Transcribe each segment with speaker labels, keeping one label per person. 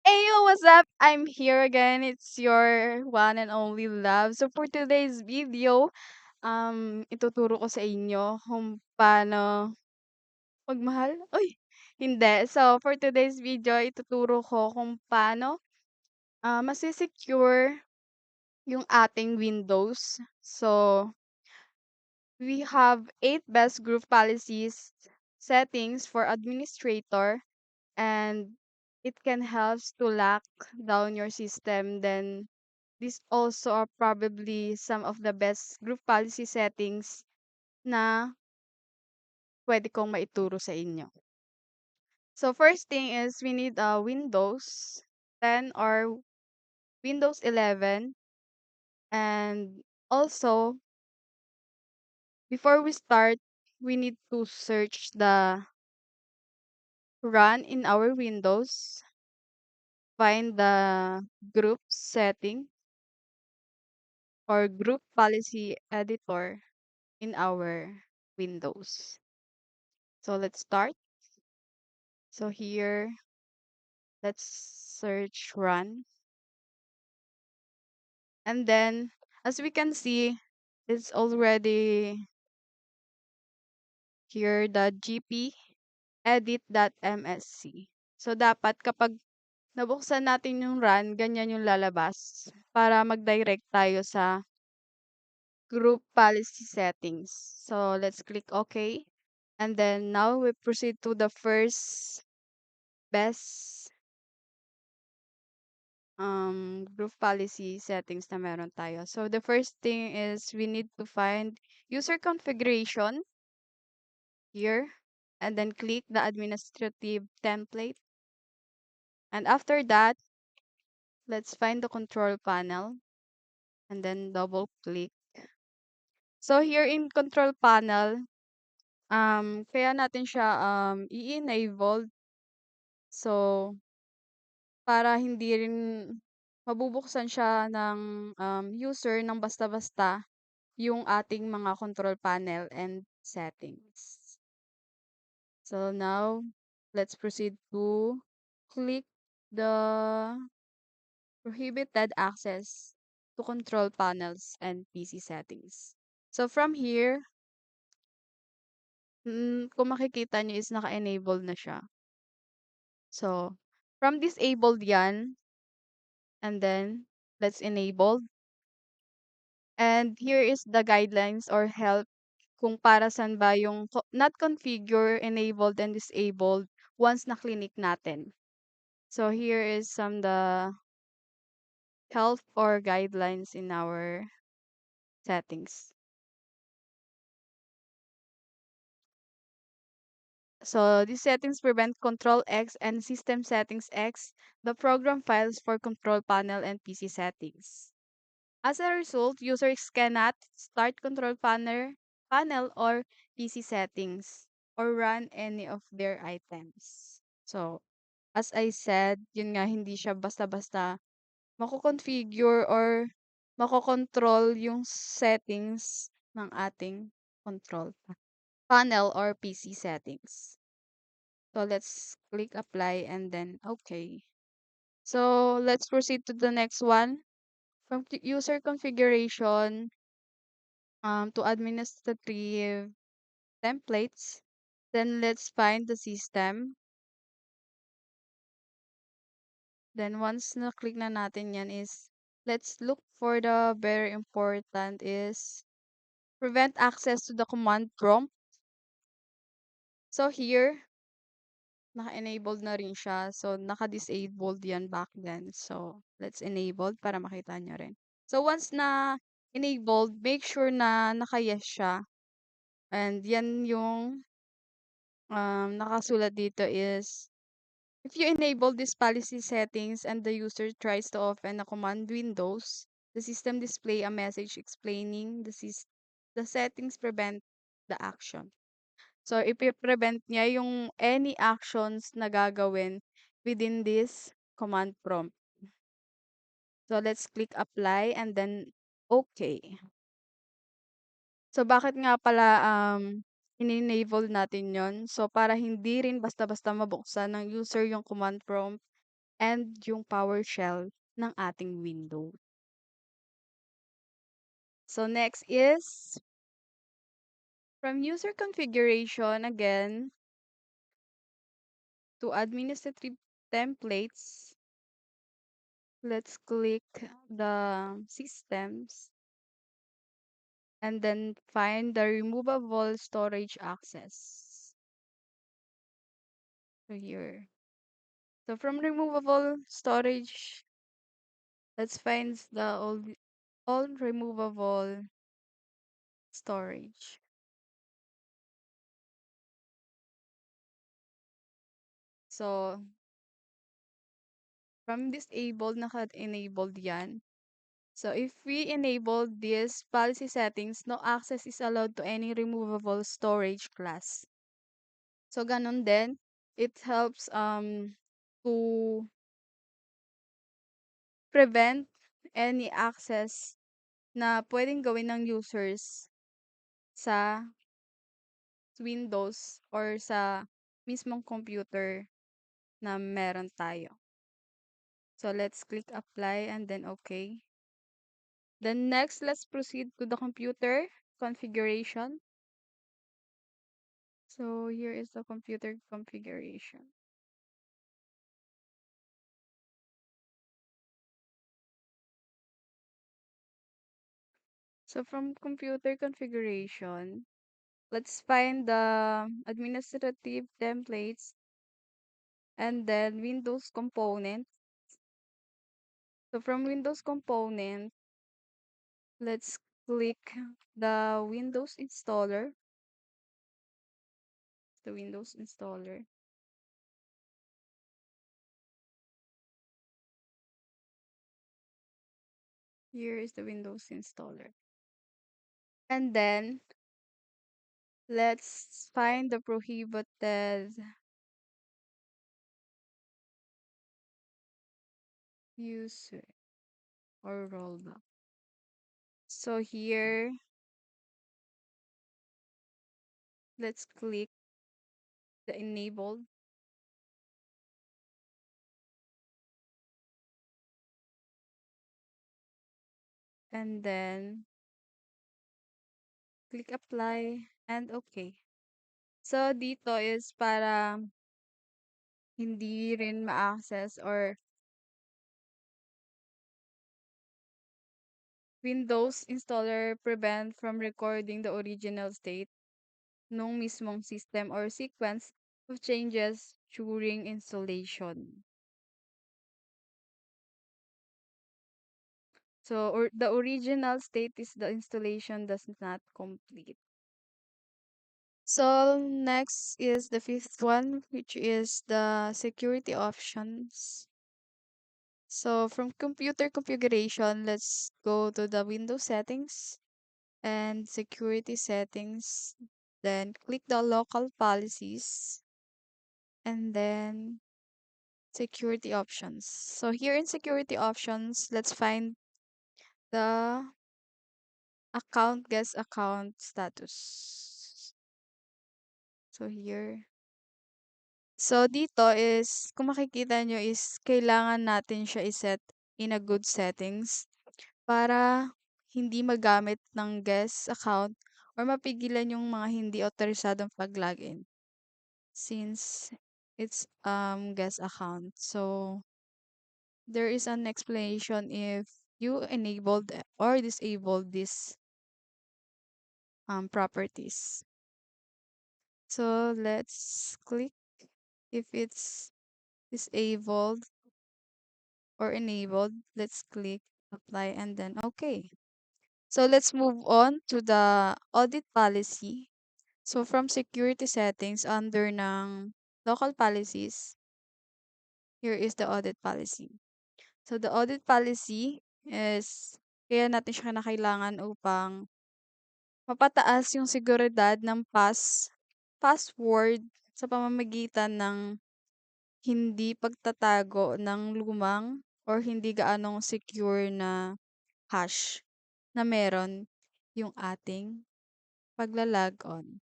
Speaker 1: Hey, yo, what's up? I'm here again. It's your one and only love. So for today's video, ituturo ko sa inyo kung paano magmahal. Uy, hindi. So for today's video, ituturo ko kung paano masisecure yung ating Windows. So we have 8 best group policies settings for administrator, and it can help to lock down your system. Then these also are probably some of the best group policy settings na pwede kong maituro sa inyo. So first thing is we need a Windows 10 or Windows 11. And also, before we start, we need to search the run in our Windows, find the group setting or group policy editor in our Windows. So let's start. So here, let's search run. And then, as we can see, it's already here the gp edit.msc. So dapat kapag nabuksan natin yung run, ganyan yung lalabas para mag-direct tayo sa group policy settings. So let's click OK. And then now we proceed to the first best group policy settings na meron tayo. So the first thing is we need to find user configuration here, and then click the administrative template. And after that, let's find the control panel and then double click. So here in control panel, kaya natin siya i-enable. So para hindi rin mabubuksan siya ng user ng basta-basta yung ating mga control panel and settings. So now, let's proceed to click the prohibited access to control panels and PC settings. So from here, kung makikita nyo is naka-enable na siya. So, from disabled yan, and then let's enable. And here is the guidelines or help kung para saan ba yung not configure, enabled, and disabled once na clinic natin. So here is some the help or guidelines in our settings. So these settings prevent Control X and System Settings X, the program files for control panel and PC settings. As a result, users cannot start control panel or PC settings or run any of their items. So, as I said, yun nga, hindi siya basta-basta mako-configure or mako-control yung settings ng ating control panel or PC settings. So, let's click apply and then okay. So, let's proceed to the next one. From user configuration to administrative templates, then let's find the system. Then once na-click na natin yan is, let's look for the very important is prevent access to the command prompt. So here, naka-enabled na rin siya. So naka-disabled yan back then. So let's enabled para makita nyo rin. So once na enabled, make sure na naka-yes siya. And yan yung nakasulat dito is, if you enable these policy settings and the user tries to open a command windows, the system display a message explaining the settings prevent the action. So, ipi-prevent niya yung any actions na gagawin within this command prompt. So, let's click apply and then okay. So, bakit nga pala in-enable natin yon? So, para hindi rin basta-basta mabuksan ng user yung command prompt and yung PowerShell ng ating window. So next is from user configuration again to administrative templates. Let's click the systems and then find the removable storage access. So here. So from removable storage, let's find the all removable storage. So from disabled, naka-enabled yan. So if we enable this policy settings, no access is allowed to any removable storage class. So ganun din, it helps to prevent any access na pwedeng gawin ng users sa Windows or sa mismong computer na meron tayo. So let's click apply and then okay. Then next, let's proceed to the computer configuration. So here is the computer configuration. So from computer configuration, let's find the administrative templates and then Windows component. So from Windows component, let's click the Windows installer. The Windows installer. Here is the Windows installer. And then let's find the prohibited user or rollback. So here, let's click the enabled. And then click apply and okay. So dito is para hindi rin ma-access or Windows installer prevent from recording the original state nung mismong system or sequence of changes during installation. So the original state is the installation does not complete. So next is the fifth one, which is the security options. So from computer configuration, let's go to the Windows settings and security settings. Then click the local policies and then security options. So here in security options, let's find the guest account status. So here. So dito is, kung makikita nyo is, kailangan natin siya iset in a good settings para hindi magamit ng guest account or mapigilan yung mga hindi autorisadong pag-login since it's guest account. So there is an explanation if you enabled or disabled these properties. So let's click if it's disabled or enabled. Let's click apply and then okay. So let's move on to the audit policy. So from security settings under ng local policies, here is the audit policy. So the audit policy is kaya natin siya kinakailangan upang mapataas yung seguridad ng password sa pamamagitan ng hindi pagtatago ng lumang or hindi gaanong secure na hash na meron yung ating pagla-log on.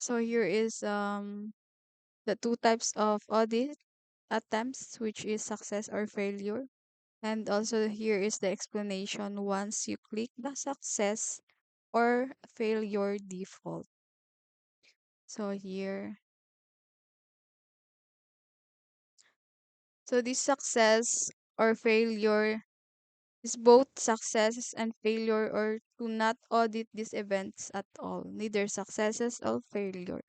Speaker 1: So here is the two types of audit. attempts, which is success or failure. And also here is the explanation once you click the success or failure default. So here, so this success or failure is both success and failure or to not audit these events at all, neither successes or failure.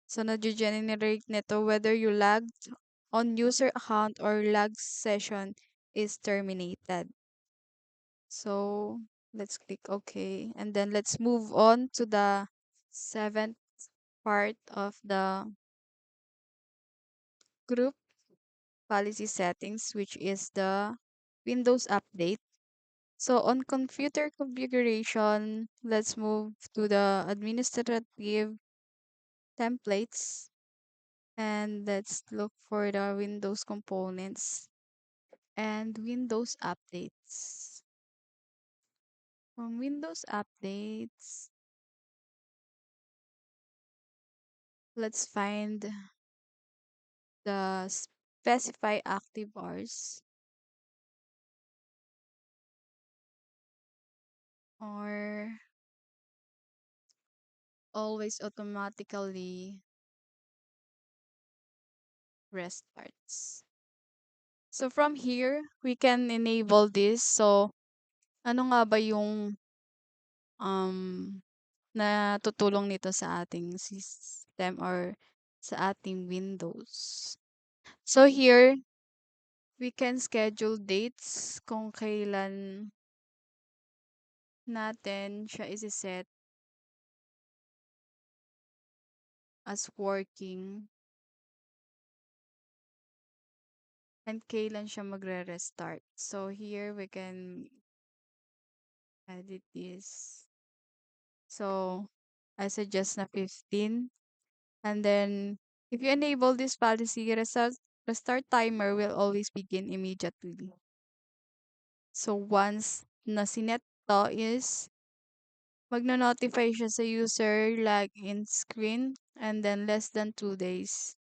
Speaker 1: So nag-generate nito whether you lagged on user account or lag session is terminated. So let's click OK. And then let's move on to the seventh part of the group policy settings, which is the Windows update. So on computer configuration, let's move to the administrative templates and let's look for the Windows components and Windows updates. From Windows updates, let's find the specify active hours or always automatically restarts. So from here, we can enable this. So ano nga ba yung um natutulong nito sa ating system or sa ating Windows? So here, we can schedule dates kung kailan natin siya isi-set as working and kailan siya magre-restart. So here we can edit this. So I suggest na 15. And then if you enable this policy, restart timer will always begin immediately. So once na sinet to is magno-notify siya sa user login screen and then less than 2 days.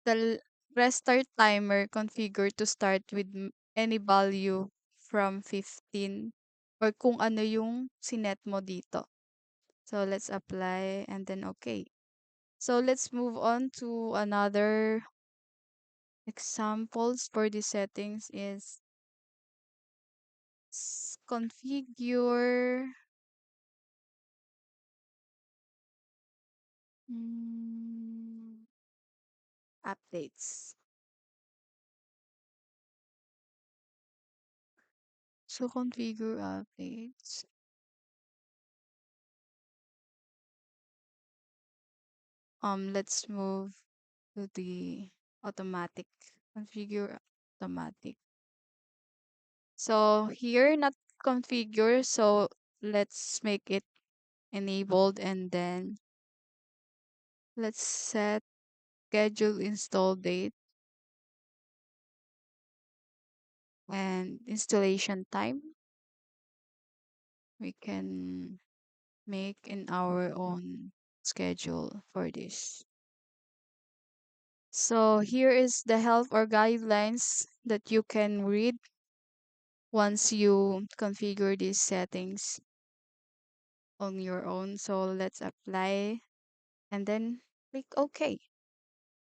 Speaker 1: The restart timer configure to start with any value from 15 or kung ano yung sinet mo dito. So let's apply and then okay. So let's move on to another examples for the settings is configure mm, updates. So configure updates. Let's move to the automatic configure automatic. So here not configure, so let's make it enabled and then let's set schedule install date and installation time. We can make in our own schedule for this. So here is the help or guidelines that you can read once you configure these settings on your own. So let's apply and then click OK.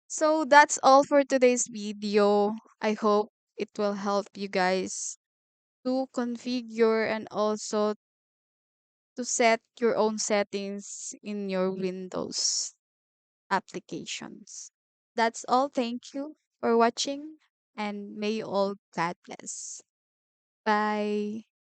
Speaker 1: So that's all for today's video. I hope it will help you guys to configure and also to set your own settings in your Windows applications. That's all. Thank you for watching and may you all God bless. Bye.